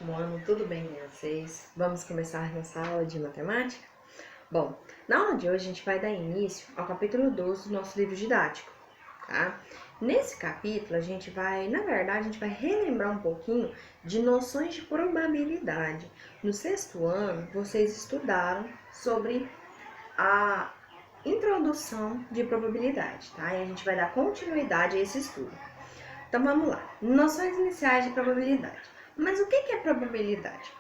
ótimo ano, tudo bem com vocês? Vamos começar nossa aula de matemática? Bom, na aula de hoje a gente vai dar início ao capítulo 12 do nosso livro didático, tá? Nesse capítulo a gente vai relembrar um pouquinho de noções de probabilidade. No sexto ano, vocês estudaram sobre a introdução de probabilidade, tá? E a gente vai dar continuidade a esse estudo. Então vamos lá, noções iniciais de probabilidade. Mas o que é probabilidade?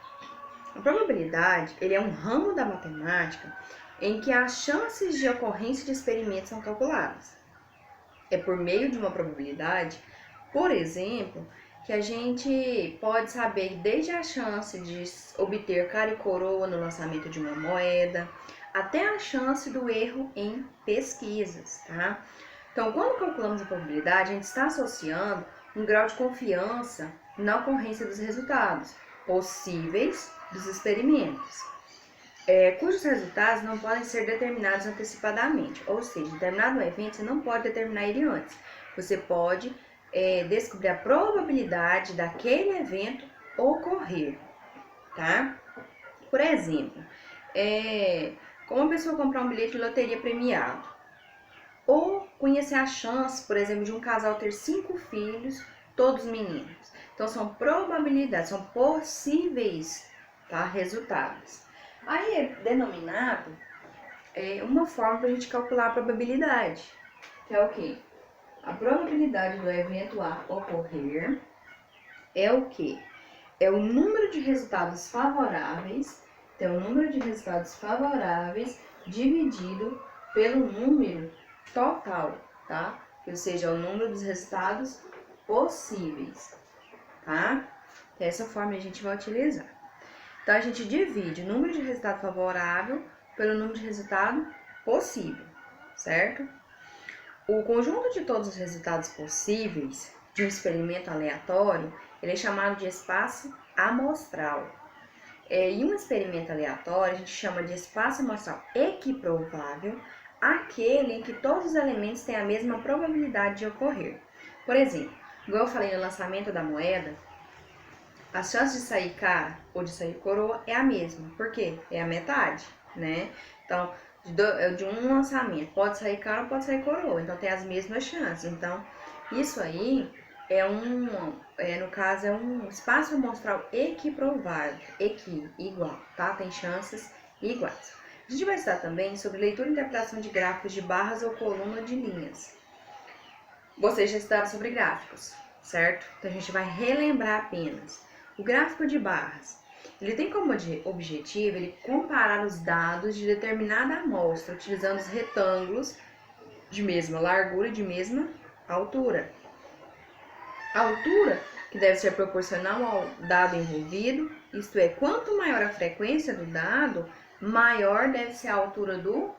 A probabilidade ele é um ramo da matemática em que as chances de ocorrência de experimentos são calculadas. É por meio de uma probabilidade, por exemplo, que a gente pode saber desde a chance de obter cara e coroa no lançamento de uma moeda, até a chance do erro em pesquisas, tá? Então, quando calculamos a probabilidade, a gente está associando um grau de confiança na ocorrência dos resultados possíveis dos experimentos, cujos resultados não podem ser determinados antecipadamente, ou seja, determinado evento você não pode determinar ele antes. Você pode descobrir a probabilidade daquele evento ocorrer, tá? Por exemplo, como a pessoa comprar um bilhete de loteria premiado, ou conhecer a chance, por exemplo, de um casal ter 5 filhos, todos meninos. Então, são probabilidades, são possíveis, tá, resultados. Aí é denominado uma forma para a gente calcular a probabilidade, que é o quê? A probabilidade do evento A ocorrer é o quê? É o número de resultados favoráveis, então, o número de resultados favoráveis dividido pelo número total, tá? Ou seja, o número dos resultados possíveis, tá? Dessa forma a gente vai utilizar. Então, a gente divide o número de resultado favorável pelo número de resultado possível, certo? O conjunto de todos os resultados possíveis de um experimento aleatório, ele é chamado de espaço amostral. E um experimento aleatório a gente chama de espaço amostral equiprovável, aquele em que todos os elementos têm a mesma probabilidade de ocorrer. Por exemplo, igual eu falei no lançamento da moeda, a chance de sair cara ou de sair coroa é a mesma. Por quê? É a metade, né? Então, de um lançamento pode sair cara ou pode sair coroa. Então, tem as mesmas chances. Então, isso aí no caso, é um espaço amostral equiprovável. Igual, tá? Tem chances iguais. A gente vai estudar também sobre leitura e interpretação de gráficos de barras ou coluna de linhas. Vocês já estudaram sobre gráficos, certo? Então, a gente vai relembrar apenas. O gráfico de barras, ele tem como objetivo ele comparar os dados de determinada amostra, utilizando os retângulos de mesma largura e de mesma altura. A altura, que deve ser proporcional ao dado envolvido, isto é, quanto maior a frequência do dado, maior deve ser a altura do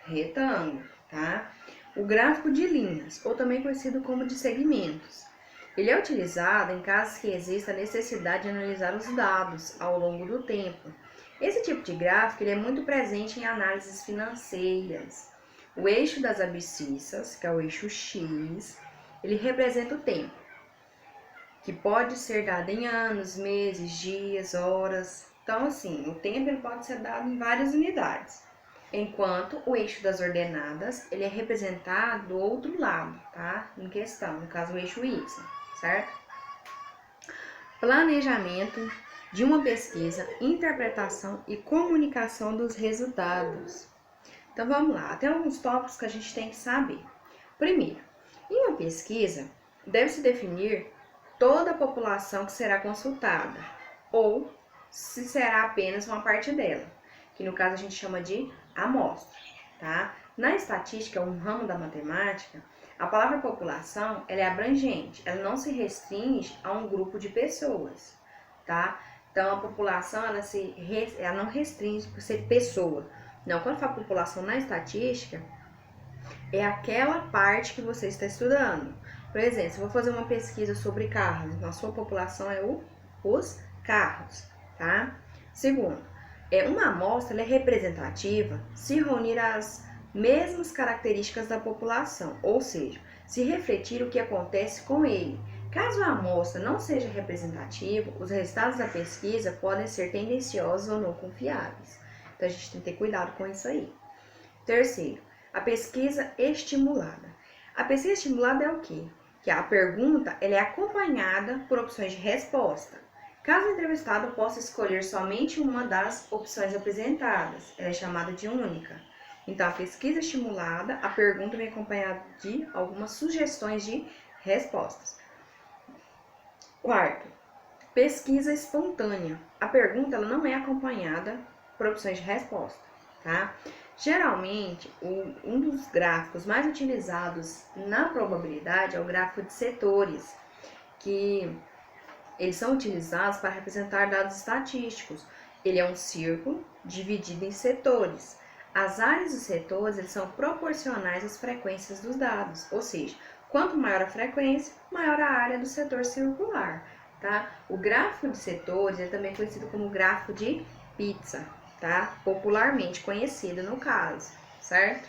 retângulo, tá? O gráfico de linhas, ou também conhecido como de segmentos. Ele é utilizado em casos que exista a necessidade de analisar os dados ao longo do tempo. Esse tipo de gráfico ele é muito presente em análises financeiras. O eixo das abscissas, que é o eixo X, ele representa o tempo, que pode ser dado em anos, meses, dias, horas. Então, assim, o tempo ele pode ser dado em várias unidades. Enquanto o eixo das ordenadas, ele é representado do outro lado, tá? Em questão, no caso, o eixo Y, certo? Planejamento de uma pesquisa, interpretação e comunicação dos resultados. Então, vamos lá. Tem alguns tópicos que a gente tem que saber. Primeiro, em uma pesquisa, deve-se definir toda a população que será consultada, ou se será apenas uma parte dela, que no caso a gente chama de amostra, tá? Na estatística, um ramo da matemática, a palavra população, ela é abrangente, ela não se restringe a um grupo de pessoas, tá? Então, a população, ela não restringe por ser pessoa. Não, quando fala população na estatística, é aquela parte que você está estudando. Por exemplo, se eu vou fazer uma pesquisa sobre carros, então a sua população é os carros, tá? Segundo, uma amostra é representativa se reunir as mesmas características da população, ou seja, se refletir o que acontece com ele. Caso a amostra não seja representativa, os resultados da pesquisa podem ser tendenciosos ou não confiáveis. Então, a gente tem que ter cuidado com isso aí. Terceiro, a pesquisa estimulada. A pesquisa estimulada é o quê? Que a pergunta ela é acompanhada por opções de resposta. Caso o entrevistado possa escolher somente uma das opções apresentadas, ela é chamada de única. Então, a pesquisa estimulada, a pergunta vem acompanhada de algumas sugestões de respostas. Quarto, pesquisa espontânea. A pergunta ela não é acompanhada por opções de resposta, tá? Geralmente, um dos gráficos mais utilizados na probabilidade é o gráfico de setores, que eles são utilizados para representar dados estatísticos. Ele é um círculo dividido em setores. As áreas dos setores eles são proporcionais às frequências dos dados, ou seja, quanto maior a frequência, maior a área do setor circular, tá? O gráfico de setores é também conhecido como gráfico de pizza, tá? Popularmente conhecido no caso, certo?